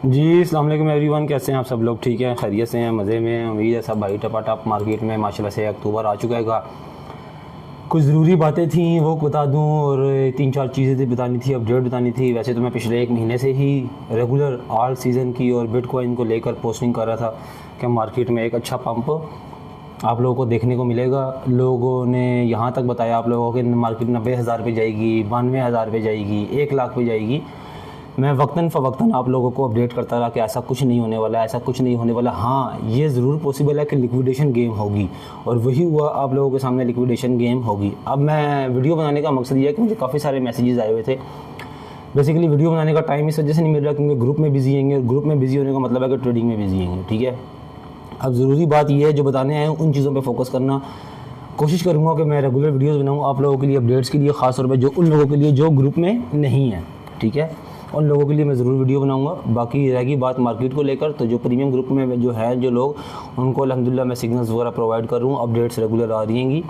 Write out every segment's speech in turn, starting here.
जी अस्सलाम वालेकुम एवरीवन, कैसे हैं आप सब लोग? ठीक हैं, खैरियत से हैं, मज़े में हैं। उम्मीद है सब भाई टपाटप मार्केट में माशाल्लाह से अक्टूबर आ चुका है। कुछ ज़रूरी बातें थी वो बता दूं और 3-4 चीज़ें थी बतानी थी, अपडेट बतानी थी। वैसे तो मैं पिछले 1 महीने से ही रेगुलर ऑल सीज़न की और बिटकॉइन को लेकर पोस्टिंग कर रहा था कि मार्केट में एक अच्छा पंप आप लोगों को देखने को मिलेगा। लोगों ने यहाँ तक बताया आप लोगों के मार्केट 90,000 पे जाएगी, 92,000 पे जाएगी, 1 लाख पे जाएगी। मैं वक्तन फ़वक्तन आप लोगों को अपडेट करता रहा कि ऐसा कुछ नहीं होने वाला, ऐसा कुछ नहीं होने वाला। हाँ, ये ज़रूर पॉसिबल है कि लिक्विडेशन गेम होगी, और वही हुआ, आप लोगों के सामने लिक्विडेशन गेम होगी। अब मैं वीडियो बनाने का मकसद ये है कि मुझे काफ़ी सारे मैसेजेस आए हुए थे। बेसिकली वीडियो बनाने का टाइम इस वजह से नहीं मिल रहा क्योंकि ग्रुप में बिजी होंगे। ग्रुप में बिजी होने का मतलब है कि ट्रेडिंग में बिजी होंगे, ठीक है। अब ज़रूरी बात यह है, जो बताने आए हैं उन चीज़ों पर फोकस करना कोशिश करूँगा कि मैं रेगुलर वीडियोज़ बनाऊँ आप लोगों के लिए, अपडेट्स के लिए, ख़ास तौर पर जो उन लोगों के लिए जो ग्रुप में नहीं है, ठीक है। उन लोगों के लिए मैं ज़रूर वीडियो बनाऊंगा। बाकी रहेगी बात मार्केट को लेकर, तो जो प्रीमियम ग्रुप में जो है जो लोग, उनको अल्हम्दुलिल्लाह मैं सिग्नल्स वगैरह प्रोवाइड कर रहा हूँ। अपडेट्स रेगुलर आ रही हैं।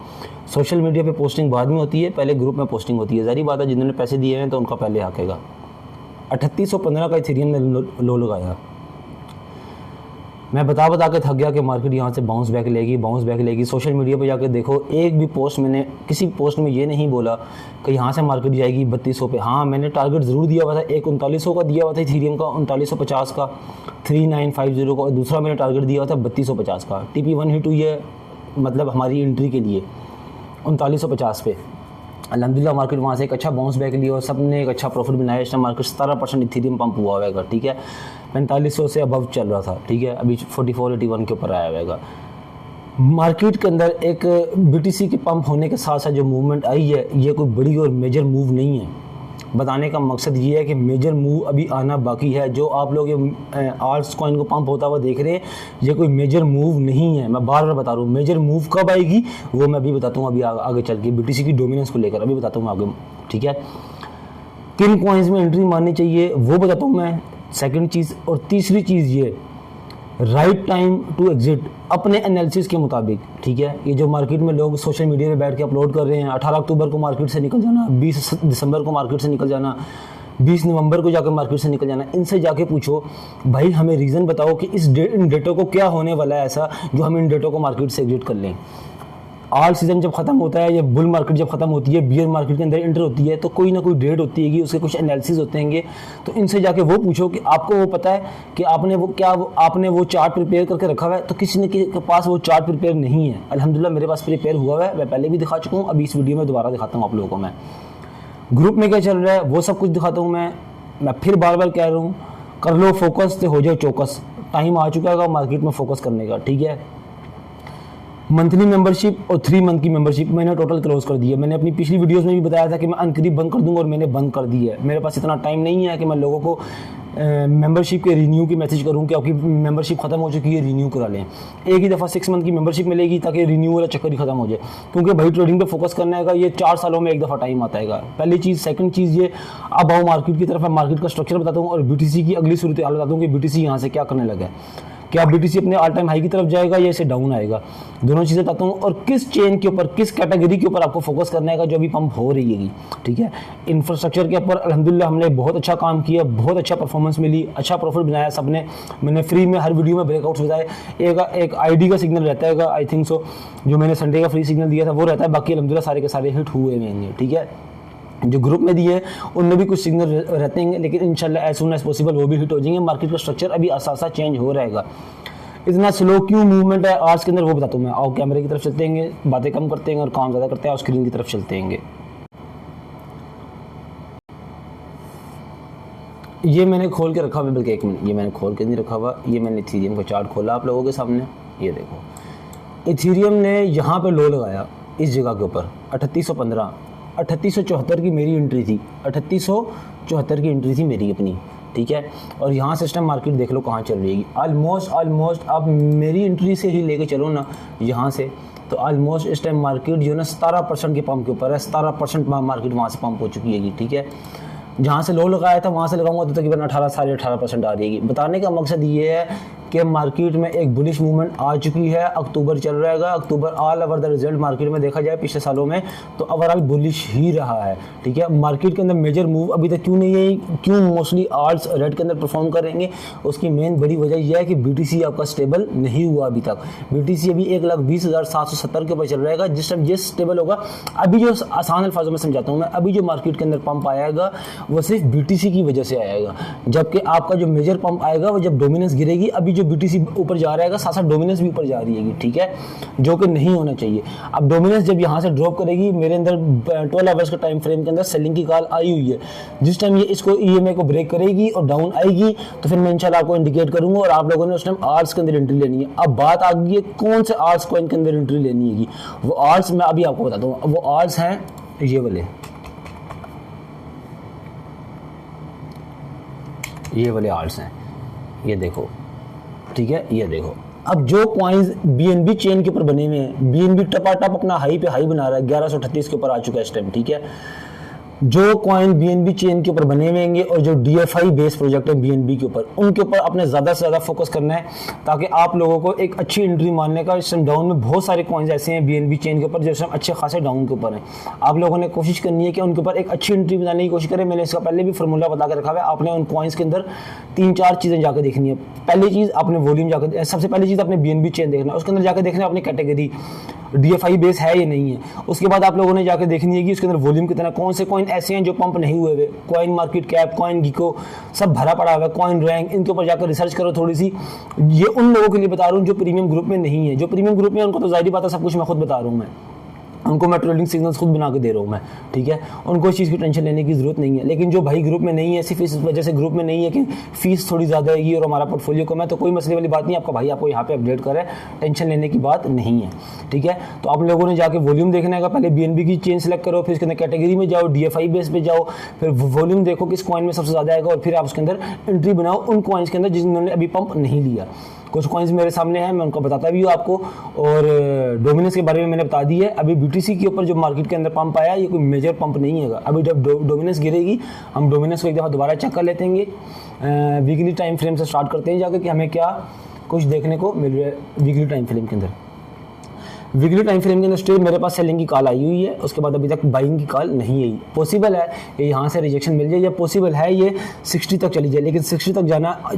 सोशल मीडिया पे पोस्टिंग बाद में होती है, पहले ग्रुप में पोस्टिंग होती है। ज़ाहिर बात है, जिन्होंने पैसे दिए हैं तो उनका पहले आकेगा। 3815 का इथेरियम ने लो लगाया। मैं बता के थक गया कि मार्केट यहाँ से बाउंस बैक लेगी। सोशल मीडिया पे जाकर देखो, एक भी पोस्ट मैंने किसी पोस्ट में ये नहीं बोला कि यहाँ से मार्केट जाएगी 3200 पे। हाँ, मैंने टारगेट ज़रूर दिया हुआ था, एक 3900 का दिया हुआ था इथेरियम का, 3950 का, 3950 का, और दूसरा मैंने टारगेट दिया हुआ था 3250 का। TP1 हिट हुई है, मतलब हमारी एंट्री के लिए 3950 पे। अल्हम्दुलिल्लाह मार्केट वहाँ से एक अच्छा बाउंस बैक लिया और सब ने एक अच्छा प्रॉफिट बनाया। इस टाइम मार्केट 17% इथेरियम पंप हुआ होगा, ठीक है। 4500 से अबव चल रहा था, ठीक है। अभी 4481 के ऊपर आया होगा। मार्केट के अंदर एक BTC के पंप होने के साथ साथ जो मूवमेंट आई है, ये कोई बड़ी और मेजर मूव नहीं है। बताने का मकसद ये है कि मेजर मूव अभी आना बाकी है। जो आप लोग ये आल्ट्स कॉइन को पंप होता हुआ देख रहे हैं, ये कोई मेजर मूव नहीं है। मैं बार बार बता रहा हूँ, मेजर मूव कब आएगी वो मैं अभी बताता हूँ। अभी आगे चल के BTC की डोमिनेंस को लेकर अभी बताता हूँ आगे, ठीक है। किन कॉइन्स में एंट्री मारनी चाहिए वो बताता हूँ मैं, सेकंड चीज़। और तीसरी चीज़ ये, राइट टाइम टू एग्जिट अपने एनालिसिस के मुताबिक, ठीक है। ये जो मार्केट में लोग सोशल मीडिया पे बैठ के अपलोड कर रहे हैं, 18 अक्टूबर को मार्केट से निकल जाना, 20 दिसंबर को मार्केट से निकल जाना, 20 नवंबर को जाकर मार्केट से निकल जाना, इनसे जाके पूछो भाई हमें रीज़न बताओ कि इन डेटों को क्या होने वाला है ऐसा जो हम इन डेटों को मार्केट से एग्जिट कर लें। ऑल सीज़न जब ख़त्म होता है, या बुल मार्केट जब ख़त्म होती है, बियर मार्केट के अंदर एंटर होती है, तो कोई ना कोई डेट होती है, उसके कुछ एनालिसिस होते हैं। तो इनसे जाके वो पूछो कि आपको वो पता है कि आपने वो चार्ट प्रिपेयर करके रखा हुआ है। तो किसी ने के पास वो चार्ट प्रिपेयर नहीं है। अल्हम्दुलिल्लाह मेरे पास प्रिपेयर हुआ है, मैं पहले भी दिखा चुका हूँ, अभी इस वीडियो में दोबारा दिखाता हूँ आप लोगों को। मैं ग्रुप में क्या चल रहा है वो सब कुछ दिखाता हूँ। मैं फिर बार बार कह रहा हूँ, कर लो फोकस तो हो जाए चौकस। टाइम आ चुका है मार्केट में फोकस करने का, ठीक है। मंथली मेंबरशिप और 3 मंथ की मेंबरशिप मैंने टोटल क्लोज कर दी है। मैंने अपनी पिछली वीडियोस में भी बताया था कि मैं अनकरीब बंद कर दूंगा, और मैंने बंद कर दी है। मेरे पास इतना टाइम नहीं है कि मैं लोगों को मेंबरशिप के रिन्यू की मैसेज करूं कि आपकी मेंबरशिप ख़त्म हो चुकी है, रिन्यू करा लें। एक ही दफ़ा 6 मंथ की मेंबरशिप मिलेगी ताकि रिन्यू वाला चक्कर ही खत्म हो जाए, क्योंकि भाई ट्रेडिंग पे फोकस करना है। ये 4 सालों में एक दफ़ा टाइम आता है। पहली चीज़। सेकंड चीज़ ये, अब आओ मार्केट की तरफ। मैं मार्केट का स्ट्रक्चर बताता हूँ और BTC की अगली सूरत हाल बताता हूँ कि BTC यहाँ से क्या करने लगा है। क्या BTC अपने ऑल टाइम हाई की तरफ जाएगा या इसे डाउन आएगा, दोनों चीज़ें बताता हूँ। और किस चेन के ऊपर, किस कैटेगरी के ऊपर आपको फोकस करना है जो अभी पंप हो रही है, ठीक है। इंफ्रास्ट्रक्चर के ऊपर अल्हम्दुलिल्लाह हमने बहुत अच्छा काम किया, बहुत अच्छा परफॉर्मेंस मिली, अच्छा प्रॉफिट बनाया सबने। मैंने फ्री में हर वीडियो में ब्रेकआउट्स बताए। एक ID का सिग्नल रहता है, आई थिंक सो, जो मैंने संडे का फ्री सिग्नल दिया था वो रहता है। बाकी अल्हम्दुलिल्लाह सारे के सारे हिट हुए हैं, ठीक है। जो ग्रुप में दिए उनमें भी कुछ सिग्नल रहते हैं, लेकिन इंशाल्लाह एज सून एज पॉसिबल वो भी हिट हो जाएंगे। मार्केट का स्ट्रक्चर अभी आसा चेंज हो रहेगा। इतना स्लो क्यों मूवमेंट है आज के अंदर वो बताता हूँ मैं। आओ कैमरे की तरफ चलते हैं, बातें कम करते हैं और काम ज़्यादा करते हैं, और स्क्रीन की तरफ चलते हैं। ये मैंने खोल के रखा हुआ, बल्कि 1 मिनट, ये मैंने खोल के नहीं रखा हुआ, ये मैंने इथेरियम का चार्ट खोला आप लोगों के सामने। ये देखो, इथेरियम ने यहाँ पे लो लगाया इस जगह के ऊपर 3815। 3874 की मेरी एंट्री थी, 3874 की एंट्री थी मेरी अपनी, ठीक है। और यहाँ सिस्टम मार्केट देख लो कहाँ चल रही है। ऑलमोस्ट अब मेरी एंट्री से ही लेके चलो ना यहाँ से, तो ऑलमोस्ट इस टाइम मार्केट जो है ना 17% के पंप के ऊपर है। 17% मार्केट वहाँ से पंप हो चुकी है, ठीक है। जहाँ से लो लगाया था वहाँ से लगाऊंगा तो तकरीबन 18 साढ़े 18% आ जाएगी। बताने का मकसद ये है कि मार्केट में एक बुलिश मूवमेंट आ चुकी है। अक्टूबर चल रहेगा, October all over the result market में देखा जाए पिछले सालों में तो ओवरऑल बुलिश ही रहा है। ठीक है, मार्केट के अंदर मेजर मूव अभी तक क्यों नहीं है, क्यों मोस्टली आल्ट्स रेड के अंदर परफॉर्म करेंगे, उसकी मेन बड़ी वजह यह है कि बीटीसी आपका स्टेबल नहीं हुआ अभी तक। बीटीसी अभी 1,20,770 के ऊपर चल रहेगा। जिस टाइम ये स्टेबल होगा, अभी जो आसान अल्फाजों में समझाता हूँ मैं, अभी जो मार्केट के अंदर पंप आएगा वो सिर्फ बीटीसी की वजह से आएगा, जबकि आपका जो मेजर पंप आएगा वो जब डोमिनेंस गिरेगी। अभी जो बीटीसी ऊपर जा रहेगा साथ साथ डोमिनेंस भी ऊपर जा रही है, ठीक है, जो कि नहीं होना चाहिए। अब डोमिनेंस जब यहाँ से ड्रॉप करेगी, मेरे अंदर 12 आवर्स के टाइम फ्रेम के अंदर सेलिंग की कॉल आई हुई है। जिस टाइम ये इसको ईएमए को ब्रेक करेगी और डाउन आएगी तो फिर मैं इंशाल्लाह आपको इंडिकेट करूंगा और आप लोगों ने उस टाइम आर्ट्स के अंदर एंट्री लेनी है। अब बात आ गई है कौन से आर्ट्स कॉइन के अंदर एंट्री लेनी है। वो आर्ट्स मैं अभी आपको बताता हूँ। वो आर्ट्स हैं ये वाले आर्ट्स हैं, ये देखो, ठीक है, ये देखो। अब जो कॉइन्स बीएनबी चेन के ऊपर बने हुए हैं, बीएनबी टपाटप अपना हाई पे हाई बना रहा है, 1138 के ऊपर आ चुका है इस टाइम, ठीक है। जो कॉइन बीएनबी चेन के ऊपर बने हुए हैं और जो डीएफआई बेस प्रोजेक्ट है बीएनबी के ऊपर, उनके ऊपर अपने ज़्यादा से ज़्यादा फोकस करना है ताकि आप लोगों को एक अच्छी एंट्री मानने का। इस टाइम डाउन में बहुत सारे कॉइन्स ऐसे हैं बीएनबी चेन के ऊपर जो इस टाइम अच्छे खासे डाउन के ऊपर हैं। आप लोगों ने कोशिश करनी है कि उनके ऊपर एक अच्छी एंट्री बनाने की कोशिश करें। मैंने इसका पहले भी फार्मूला बता के रखा है। आपने उन कॉइन्स के अंदर 3-4 चीज़ें जाकर देखनी है। पहली चीज़ आपने वॉल्यूम जाकर, सबसे पहली चीज़ आपने बीएनबी चेन देखना है, उसके अंदर जाकर देखना है अपनी कैटेगरी डीएफआई बेस है या नहीं है। उसके बाद आप लोगों ने जाकर देखनी है कि उसके अंदर वॉल्यूम कितना, कौन से कॉइन ऐसे हैं जो पंप नहीं हुए हुए, कॉइन मार्केट कैप, कॉइन गिको सब भरा पड़ा हुआ है, कॉइन रैंक, इनके ऊपर जाकर रिसर्च करो थोड़ी सी। ये उन लोगों के लिए बता रहा हूँ जो प्रीमियम ग्रुप में नहीं है। जो प्रीमियम ग्रुप में उनको तो जाहिर बात है सब कुछ मैं खुद बता रहा हूँ, मैं उनको मैं ट्रेडिंग सिग्नल्स खुद बना के दे रहा हूँ मैं, ठीक है, उनको इस चीज़ की टेंशन लेने की जरूरत नहीं है। लेकिन जो भाई ग्रुप में नहीं है, सिर्फ इस वजह से ग्रुप में नहीं है कि फीस थोड़ी ज़्यादा आएगी और हमारा पोर्टफोलियो कम है, तो कोई मसले वाली बात नहीं। आपका भाई आपको यहाँ पे अपडेट करे, टेंशन लेने की बात नहीं है, ठीक है। तो आप लोगों ने जाके वॉल्यूम देखने का, पहले बीएनबी की चेन सेलेक्ट करो, फिर उसके अंदर कैटेगरी में जाओ, डीएफआई बेस पे जाओ, फिर वॉल्यूम देखो किस कॉइन में सबसे ज़्यादा आएगा और फिर आप उसके अंदर एंट्री बनाओ उन कॉइन्स के अंदर जिन्होंने अभी पंप नहीं लिया। कुछ कॉइन्स मेरे सामने हैं, मैं उनको बताता भी हूँ आपको। और डोमिनेंस के बारे में मैंने बता दी है। अभी बीटीसी के ऊपर जो मार्केट के अंदर पंप आया, ये कोई मेजर पंप नहीं है। अभी जब डोमिनेंस गिरेगी, हम डोमिनेंस को एक दफ़ा दोबारा चेक कर लेते हैं। वीकली टाइम फ्रेम से स्टार्ट करते हैं जाकर कि हमें क्या कुछ देखने को मिल रहा है वीकली टाइम फ्रेम के अंदर। वीकली टाइम फ्रेम के अंदर स्टिल मेरे पास सेलिंग की कॉल आई हुई है, उसके बाद अभी तक बाइंग की कॉल नहीं आई। पॉसिबल है कि यहाँ से रिजेक्शन मिल जाए, या पॉसिबल है ये 60 तक चली जाए, लेकिन 60 तक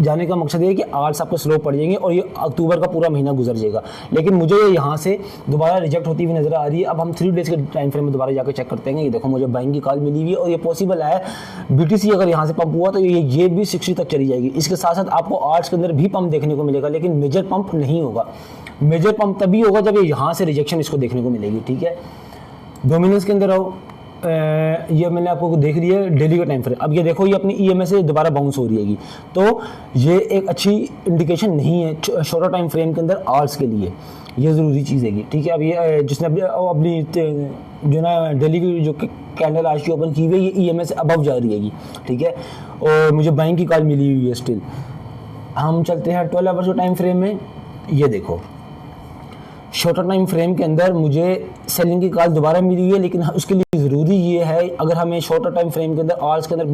जाने का मकसद ये है कि आर्ट्स आपको स्लो पड़ जाएंगे और ये अक्टूबर का पूरा महीना गुजर जाएगा। लेकिन मुझे ये यहाँ से दोबारा रिजेक्ट होती हुई नजर आ रही है। अब हम 3 डेज़ के टाइम फ्रेम में दोबारा जाकर चेक करते हैं। ये देखो मुझे बाइंग की कॉल मिली हुई है और ये पॉसिबल है बीटीसी अगर यहाँ से पंप हुआ तो ये भी 60 तक चली जाएगी। इसके साथ साथ आपको आर्ट्स के अंदर भी पंप देखने को मिलेगा, लेकिन मेजर पंप नहीं होगा। मेजर पंप तभी होगा जब ये यहाँ से रिजेक्शन इसको देखने को मिलेगी, ठीक है। डोमिनेंस के अंदर आओ, ये मैंने आपको देख लिया है डेली का टाइम फ्रेम। अब ये देखो ये अपनी ईएमए से दोबारा बाउंस हो रही है, तो ये एक अच्छी इंडिकेशन नहीं है शॉर्टर टाइम फ्रेम के अंदर आर्ट्स के लिए। ये ज़रूरी चीज़ है, ठीक है। अब ये जिसने अपनी जो ना डेली की जो कैंडल आज की ओपन की हुई है, ये ईएमए से अबव जा रही है, ठीक है। और मुझे बाइंग की कॉल मिली हुई है स्टिल। हम चलते हैं 12 आवर्स के टाइम फ्रेम में। ये देखो शॉर्टर टाइम फ्रेम के अंदर मुझे सेलिंग की कॉल दोबारा मिली हुई है, लेकिन उसके लिए ज़रूरी ये है, अगर हमें शॉर्टर टाइम फ्रेम के अंदर आवर्स के अंदर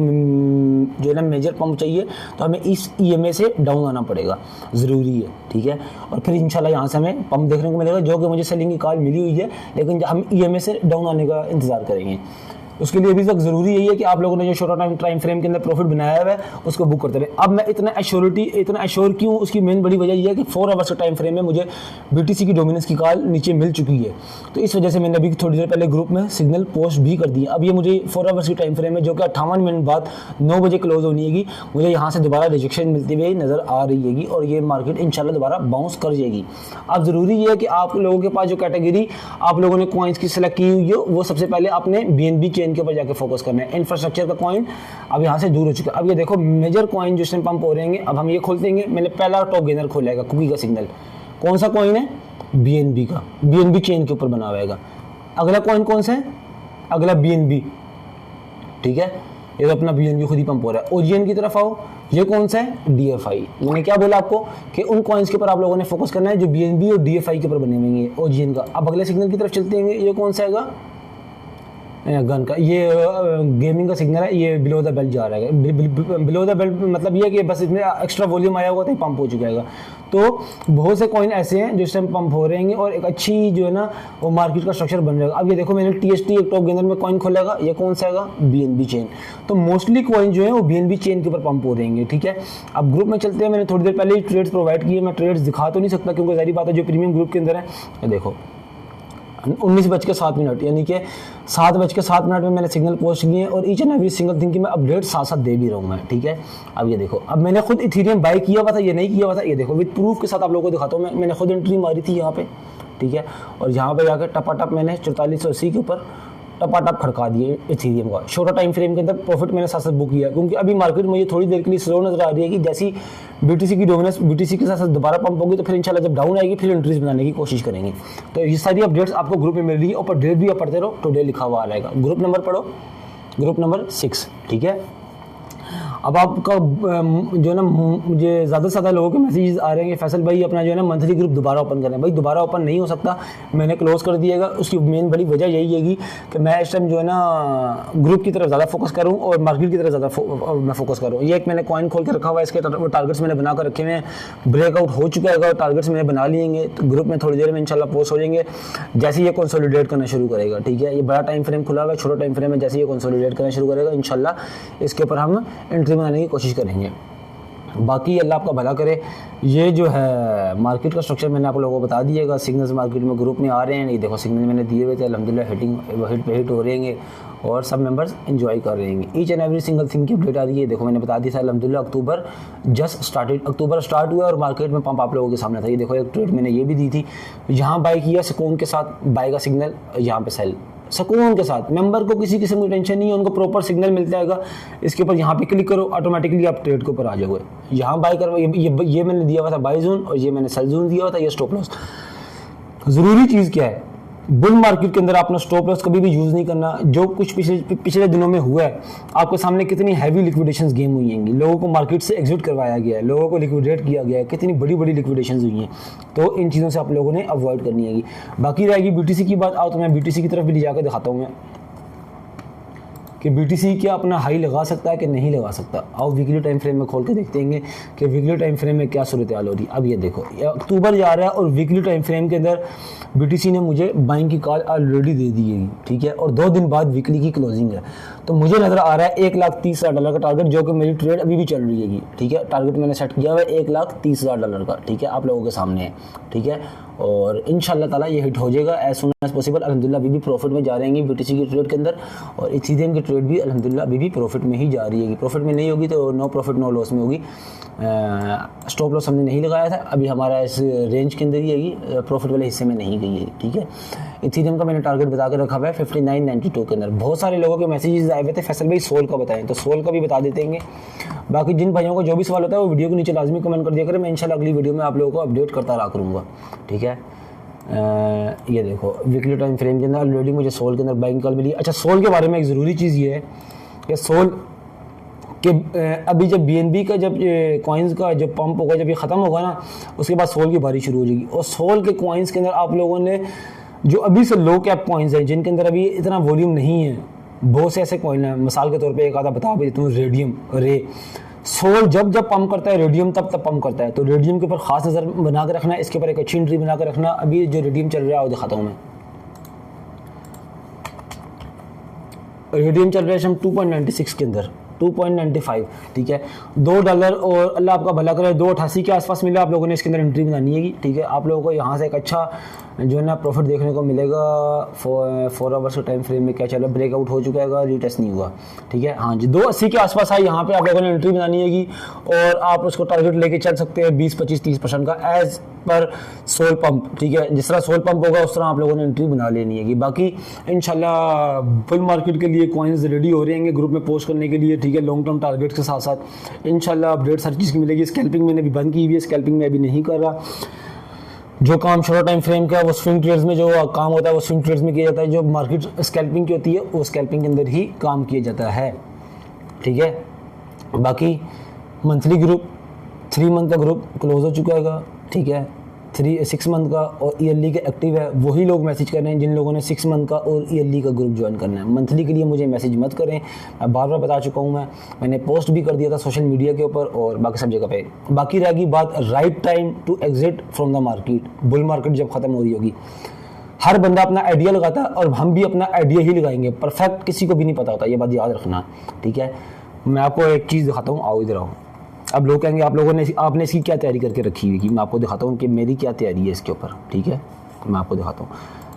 जो है ना मेजर पंप चाहिए, तो हमें इस ईएमए से डाउन आना पड़ेगा, ज़रूरी है, ठीक है। और फिर इंशाल्लाह यहाँ से हमें पंप देखने को मिलेगा, जो कि मुझे सेलिंग की कॉल मिली हुई है, लेकिन हम ईएमए से डाउन आने का इंतज़ार करेंगे। उसके लिए अभी तक ज़रूरी यही है कि आप लोगों ने जो शॉर्टर टाइम फ्रेम के अंदर प्रॉफिट बनाया हुआ है उसको बुक करते रहे। अब मैं इतना एश्योर क्यों, उसकी मेन बड़ी वजह यह है कि 4 आवर्स के टाइम फ्रेम में मुझे बीटीसी की डोमिनेंस की कॉल नीचे मिल चुकी है, तो इस वजह से मैंने अभी थोड़ी देर पहले ग्रुप में सिग्नल पोस्ट भी कर दिया। अब ये मुझे 4 आवर्स की टाइम फ्रेम में, जो कि 58 मिनट बाद 9 बजे क्लोज होनी है, मुझे यहाँ से दोबारा रिजेक्शन मिलती हुई नज़र आ रही है और ये मार्केट इंशाल्लाह दोबारा बाउंस कर जाएगी। अब ज़रूरी ये है कि आप लोगों के पास जो कैटेगरी आप लोगों ने कॉइन्स की सेलेक्ट की हुई है, वो सबसे पहले आपने बीएनबी चेन के ऊपर जाकर फोकस करना है। इंफ्रास्ट्रक्चर का कॉइन अब यहाँ से दूर हो चुका है। अब ये देखो मेजर कॉइन जो इसमें पंप हो रहे हैं, अब हम ये खोल देंगे। मैंने पहला टॉप गेनर खोलेगा कुकी का सिग्नल, कौन सा कॉइन है, बीएनबी का, बीएनबी चेन के ऊपर बना हुआ है। अगला कॉइन कौन सा है, अगला बीएनबी, ठीक है। ये तो अपना बीएनबी खुद ही पंप हो रहा है। ओजीएन की तरफ आओ, ये कौन सा है, डीएफआई। मैंने क्या बोला आपको कि उन कॉइन्स के ऊपर आप लोगों ने फोकस करना है जो बीएनबी और डीएफआई के ऊपर बने हुए हैं, ओजीएन का। अब अगले सिग्नल की तरफ चलते हैं, ये कौन सा है, गन का, ये गेमिंग का सिग्नल है, ये बिलो द बेल्ट जा रहा है। बिलो द बेल्ट मतलब ये है कि बस इसमें एक्स्ट्रा वॉल्यूम आया होगा तो पंप हो चुका। तो बहुत से कॉइन ऐसे हैं जो इस टाइम पंप हो रहे हैं और एक अच्छी जो है ना वो मार्केट का स्ट्रक्चर बन जाएगा। अब ये देखो मैंने TST एक टॉप गेंदर में कॉइन खोलेगा, ये कौन सा आएगा, BNB चेन। तो मोस्टली कॉइन जो है वो BNB चेन के ऊपर पंप हो रहेंगे, ठीक है। अब ग्रुप में चलते हैं, मैंने थोड़ी देर पहले ही ट्रेड्स प्रोवाइड किए, मैं ट्रेड्स दिखा तो नहीं सकता क्योंकि सारी बात है जो प्रीमियम ग्रुप के अंदर है। ये देखो 19:07 यानी कि 7:07 में मैंने सिग्नल पोस्ट किए और each and every single thing की मैं अपडेट साथ साथ दे भी रहा हूँ मैं, ठीक है। अब ये देखो, अब मैंने खुद इथेरियम बाय किया हुआ था, ये नहीं किया हुआ था, ये देखो विद प्रूफ के साथ आप लोगों को दिखाता हूँ। मैंने खुद एंट्री मारी थी यहाँ पे, ठीक है, और यहाँ पे जाकर टपाटप मैंने 4480 के ऊपर टपाटप खड़का दिए इथेरियम का। छोटा टाइम फ्रेम के अंदर प्रॉफिट मैंने साथ साथ बुक किया क्योंकि अभी मार्केट मुझे थोड़ी देर के लिए स्लो नजर आ रही है कि जैसी BTC की डोमिनेंस BTC के साथ साथ दोबारा पंप होगी तो फिर इंशाल्लाह जब डाउन आएगी फिर एंट्रीज बनाने की कोशिश करेंगे। तो ये सारी अपडेट्स आपको ग्रुप में मिल रही है, ऊपर डेट भी आप पढ़ते रहो, टुडे लिखा हुआ आ जाएगा। ग्रुप नंबर पढ़ो, ग्रुप नंबर 6, ठीक है। अब आपका जो है ना मुझे ज़्यादा से ज़्यादा लोगों के मैसेजेस आ रहे हैं कि फैसल भाई अपना जो है ना मंथली ग्रुप दोबारा ओपन करें। भाई दोबारा ओपन नहीं हो सकता, मैंने क्लोज कर दिएगा। उसकी मेन बड़ी वजह यही है कि मैं इस टाइम जो है ना ग्रुप की तरफ ज़्यादा फोकस करूँ और मार्केट की तरफ ज़्यादा मैं फोकस करूँ। ये एक मैंने कॉइन खोल के रखा हुआ है, इसके टारगेट्स मैंने बना कर रखे हुए हैं, ब्रेकआउट हो चुका है और टारगेट्स मैंने बना लिएंगे। तो ग्रुप में थोड़ी देर में इंशाल्लाह पोस्ट हो जाएंगे जैसे ये कंसोलिडेट करना शुरू करेगा, ठीक है। ये बड़ा टाइम फ्रेम खुला हुआ है, छोटा टाइम फ्रेम है, जैसे ये कंसोलिडेट करना शुरू करेगा इंशाल्लाह इसके ऊपर हम एंट्री बनाने की कोशिश करेंगे। बाकी अल्लाह आपका भला करे। ये जो है मार्केट का स्ट्रक्चर मैंने आप लोगों को बता दिएगा। सिग्नल्स मार्केट में ग्रुप में आ रहे हैं, ये देखो सिग्नल मैंने दिए हुए थे, अल्हम्दुलिल्लाह हिट हो रहे हैं और सब मेंबर्स एंजॉय कर रहे हैं। Each and every single thing की अपडेट आ रही है। देखो मैंने बता दिया था अल्हम्दुलिल्लाह अक्टूबर स्टार्ट हुआ और मार्केट में पंप आप लोगों के सामने था। ये देखो एक ट्रेड मैंने ये भी दी थी, यहाँ बाय किया सुकून के साथ, बाय का सिग्नल, यहाँ पे सेल सुकून के साथ। मेंबर को किसी किस्म की टेंशन नहीं है, उनको प्रॉपर सिग्नल मिलता है। इसके ऊपर यहाँ पे क्लिक करो, ऑटोमेटिकली आप ट्रेड के ऊपर आ जाओगे। यहाँ बाय करो, ये मैंने दिया हुआ था बाय जोन और ये मैंने सेल जोन दिया हुआ था, ये स्टॉप लॉस। ज़रूरी चीज़ क्या है, बुल मार्केट के अंदर आपने स्टॉप लॉस कभी भी यूज़ नहीं करना। जो कुछ पिछले दिनों में हुआ है, आपके सामने कितनी हैवी लिक्विडेशंस गेम हुई हैं, लोगों को मार्केट से एग्जिट करवाया गया है, लोगों को लिक्विडेट किया गया है, कितनी बड़ी बड़ी लिक्विडेशंस हुई हैं। तो इन चीज़ों से आप लोगों ने अवॉइड करनी है। बाकी रहेगी BTC की बात, आओ तो मैं BTC की तरफ भी ले जाकर दिखाता हूँ मैं कि BTC क्या अपना हाई लगा सकता है कि नहीं लगा सकता। आओ वीकली टाइम फ्रेम में खोल के देखते हैं कि वीकली टाइम फ्रेम में क्या सूरत हाल हो रही है। अब ये देखो ये अक्टूबर जा रहा है और वीकली टाइम फ्रेम के अंदर BTC ने मुझे बाइंग की कॉल ऑलरेडी दे दी है, ठीक है, और 2 दिन बाद वीकली की क्लोजिंग है। तो मुझे नज़र आ रहा है $1,30,000 का टारगेट, जो कि मेरी ट्रेड अभी भी चल रही है, ठीक है। टारगेट मैंने सेट किया हुआ है $1,30,000 का, ठीक है, आप लोगों के सामने है, ठीक है। और इंशाल्लाह ताला ये हिट हो जाएगा एज सुन एज पॉसिबल। अल्हम्दुलिल्लाह अभी भी प्रॉफिट में जा रहे हैं BTC की ट्रेड के अंदर, और इथेरियम की ट्रेड भी अल्हम्दुलिल्लाह अभी भी प्रॉफिट में ही जा रही है। प्रॉफिट में नहीं होगी तो नो प्रॉफिट नो लॉस में होगी। स्टॉप लॉस हमने नहीं लगाया था, अभी हमारा इस रेंज के अंदर ही है, प्रॉफिट वाले हिस्से में नहीं गई है, ठीक है। इथेरियम का मैंने टारगेट बता कर रखा हुआ है 59.92 के अंदर। बहुत सारे लोगों के मैसेजेस आए हुए थे फैसल भाई सोल का बताएं, तो सोल का भी बता देते हैं। बाकी जिन भाइयों को जो भी सवाल होता है वो वीडियो के नीचे लाजमी कमेंट कर दिया करें, मैं इंशाल्लाह अगली वीडियो में आप लोगों को अपडेट करता रहा करूँगा, ठीक है। ये देखो वीकली टाइम फ्रेम के अंदर ऑलरेडी मुझे सोल के अंदर बाइंग कॉल मिली। अच्छा, सोल के बारे में एक ज़रूरी चीज़ ये है कि सोल कि अभी जब BNB का जब कॉइन्स का जब पंप होगा, जब ये ख़त्म होगा ना, उसके बाद सोल की बारी शुरू हो जाएगी। और सोल के कॉइन्स के अंदर आप लोगों ने जो अभी से लो कैप कॉइन्स हैं जिनके अंदर अभी इतना वॉल्यूम नहीं है, बहुत से ऐसे कॉइन हैं। मिसाल के तौर पे एक आधा बता भी देता हूँ, रेडियम रे। सोल जब पंप करता है, रेडियम तब पंप करता है। तो रेडियम के ऊपर खास नज़र बना के रखना, इसके ऊपर एक अच्छी एंट्री बना के रखना। अभी जो रेडियम चल रहा है वो दिखाता हूँ मैं। रेडियम चल रहा है हम 2.96 के अंदर, 2.95, ठीक है। $2 और अल्लाह आपका भला करे 2.88 के आसपास मिला। आप लोगों ने इसके अंदर एंट्री बनानी है, ठीक है। आप लोगों को यहाँ से एक अच्छा जो है ना प्रॉफिट देखने को मिलेगा। 4 आवर्स के टाइम फ्रेम में क्या चला, ब्रेकआउट हो चुका है, रीटेस्ट नहीं हुआ, ठीक है। हाँ जी, 2.80 के आसपास है, यहाँ पे आप लोगों ने एंट्री बनानी है और आप उसको टारगेट लेके चल सकते हैं 20, 25, 30% का एज पर सोल पंप, ठीक है। जिस तरह सोल पंप होगा उस तरह आप लोगों ने एंट्री बना लेनी है। बाकी इंशाल्लाह बुल मार्केट के लिए कॉइन्स रेडी हो रहे हैं ग्रुप में पोस्ट करने के लिए, ठीक है। लॉन्ग टर्म टारगेट के साथ साथ इंशाल्लाह अपडेट्स हर चीज़ की मिलेगी। स्कैल्पिंग मैंने भी बंद की हुई है, स्कैल्पिंग में अभी नहीं कर रहा। जो काम शॉर्ट टाइम फ्रेम का वो स्विंग ट्रेड्स में जो काम होता है वो स्विंग ट्रेड्स में किया जाता है। जो मार्केट स्कैल्पिंग की होती है वो स्कैल्पिंग के अंदर ही काम किया जाता है, ठीक है। बाकी मंथली ग्रुप 3 मंथ का ग्रुप क्लोज हो चुका है, ठीक है। 6 मंथ का और ईयरली का एक्टिव है, वही लोग मैसेज कर रहे हैं जिन लोगों ने 6 मंथ का और ईयरली का ग्रुप ज्वाइन करना है। मंथली के लिए मुझे मैसेज मत करें, मैं बार बार बता चुका हूँ। मैंने पोस्ट भी कर दिया था सोशल मीडिया के ऊपर और बाकी सब जगह पे। बाकी रहेगी बात right time to exit from the market. Bull market जब ख़त्म हो रही होगी, हर बंदा अपना आइडिया लगाता है और हम भी अपना आइडिया ही लगाएंगे। परफेक्ट किसी को भी नहीं पता होता, ये बात याद रखना, ठीक है। मैं आपको एक चीज़ दिखाता हूँ, आओ इधर आओ। अब लोग कहेंगे आपने इसकी क्या तैयारी करके रखी हुई कि मैं आपको दिखाता हूँ कि मेरी क्या तैयारी है इसके ऊपर, ठीक है। मैं आपको दिखाता हूँ,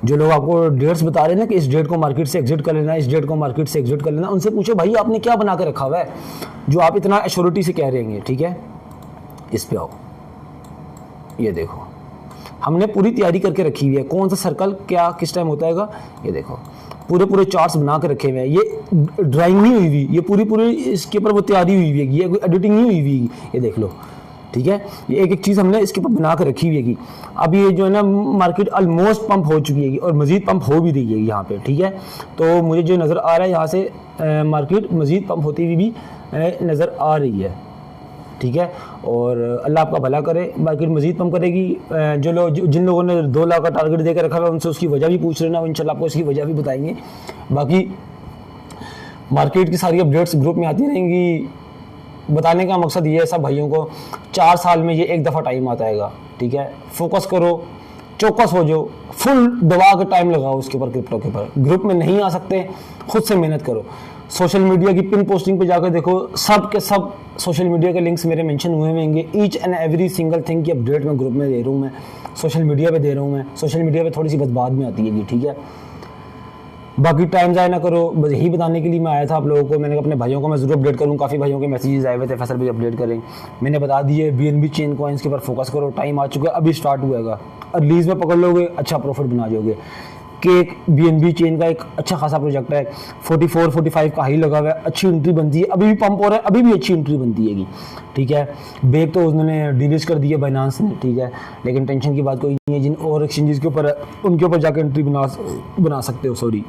जो लोग आपको डेट्स बता रहे हैं ना कि इस डेट को मार्केट से एग्जिट कर लेना, इस डेट को मार्केट से एग्जिट कर लेना, उनसे पूछो भाई आपने क्या बना के रखा हुआ है जो आप इतना एश्योरिटी से कह रहे हैं, ठीक है। इस पे आओ, ये देखो हमने पूरी तैयारी करके रखी हुई है, कौन सा सर्कल क्या किस टाइम होता है, ये देखो पूरे चार्ट्स बना के रखे हुए हैं। ये ड्राइंग नहीं हुई हुई, ये पूरी इसके ऊपर वो तैयारी हुई हुई है, ये कोई एडिटिंग नहीं हुई हुई, ये देख लो, ठीक है। ये एक चीज़ हमने इसके ऊपर बना के रखी हुई है। अब ये जो है ना मार्केट ऑलमोस्ट पंप हो चुकी है और मज़ीद पंप हो भी रही है यहाँ पे, ठीक है। तो मुझे जो नज़र आ रहा है यहाँ से मार्केट मज़ीद पंप होती हुई भी नज़र आ रही है, ठीक है। और अल्लाह आपका भला करे, मार्केट मज़ीद पंप करेगी। जिन लोगों ने 2 लाख का टारगेट देकर रखा है उनसे उसकी वजह भी पूछ लेना, इंशाल्लाह आपको इसकी वजह भी बताएंगे। बाकी मार्केट की सारी अपडेट्स ग्रुप में आती रहेंगी। बताने का मकसद ये है सब भाइयों को, 4 साल में ये एक दफ़ा टाइम आता है, ठीक है। फोकस करो, चौकस हो जाओ, फुल दबा के टाइम लगाओ उसके ऊपर, क्रिप्टो के ऊपर। ग्रुप में नहीं आ सकते, खुद से मेहनत करो। सोशल मीडिया की पिन पोस्टिंग पे जाकर देखो, सब के सब सोशल मीडिया के लिंक्स मेरे मेंशन हुए होंगे। Each and every single thing की अपडेट मैं ग्रुप में दे रहा हूँ, मैं सोशल मीडिया पे दे रहा हूँ। मैं सोशल मीडिया पे थोड़ी सी बस बाद में आती है, ठीक है। बाकी टाइम ज़ाया ना करो, बस यही बताने के लिए मैं आया था आप लोगों को। मैंने अपने भाइयों को मैं ज़रूर अपडेट करूँ, काफ़ी भाइयों के मैसेजेस आए हुए थे, फैसल भी अपडेट करें, मैंने बता दिए। BNB चेन कॉइन्स के ऊपर फोकस करो, टाइम आ चुका है, अभी स्टार्ट हुएगा। रिलीज में पकड़ लोगे, अच्छा प्रॉफिट बना जाओगे। केक BNB चेन का एक अच्छा खासा प्रोजेक्ट है, 44-45 का हाई लगा हुआ है, अच्छी एंट्री बनती है, अभी भी पंप हो रहा है, अभी भी अच्छी एंट्री बनती है, ठीक है। बेक तो उन्होंने डिलीट कर दिया बाइनांस ने, ठीक है, लेकिन टेंशन की बात कोई नहीं है। जिन और एक्सचेंजेस के ऊपर उनके ऊपर जाकर एंट्री बना सकते हो, सॉरी,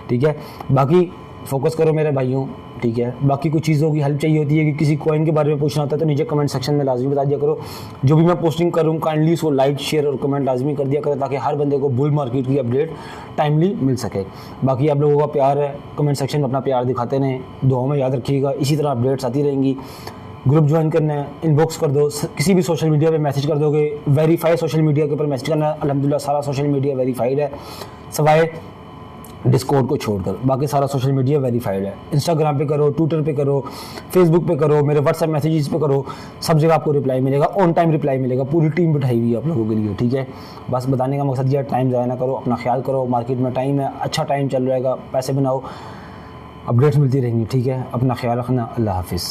ठीक है। बाकी फोकस करो मेरे भाइयों, ठीक है। बाकी कुछ चीज़ों की हेल्प चाहिए होती है कि किसी कॉइन के बारे में पूछना होता है तो नीचे कमेंट सेक्शन में लाजमी बता दिया करो। जो भी मैं पोस्टिंग करूँ काइंडली उसको लाइक शेयर और कमेंट लाजमी कर दिया करो, ताकि हर बंदे को बुल मार्केट की अपडेट टाइमली मिल सके। बाकी आप लोगों का प्यार है, कमेंट सेक्शन में अपना प्यार दिखाते रहें, दुआओं में याद रखिएगा। इसी तरह अपडेट्स आती रहेंगी। ग्रुप ज्वाइन करना है, इनबॉक्स कर दो, किसी भी सोशल मीडिया पे मैसेज कर दोगे, वेरीफाई सोशल मीडिया के ऊपर मैसेज करना है। अल्हम्दुलिल्लाह सारा सोशल मीडिया वेरीफाइड है, सवाए डिस्कॉर्ड को छोड़कर, बाकी सारा सोशल मीडिया वेरीफाइड है। इंस्टाग्राम पे करो, ट्विटर पे करो, फेसबुक पे करो, मेरे व्हाट्सएप मैसेजेस पे करो, सब जगह आपको रिप्लाई मिलेगा, ऑन टाइम रिप्लाई मिलेगा। पूरी टीम बिठाई हुई है आप लोगों के लिए, ठीक है। बस बताने का मकसद ये, टाइम ज़ाया ना करो, अपना ख्याल करो। मार्केट में टाइम है, अच्छा टाइम चल रहेगा, पैसे बनाओ, अपडेट्स मिलती रहेंगी, ठीक है। अपना ख्याल रखना, अल्लाह हाफिज़।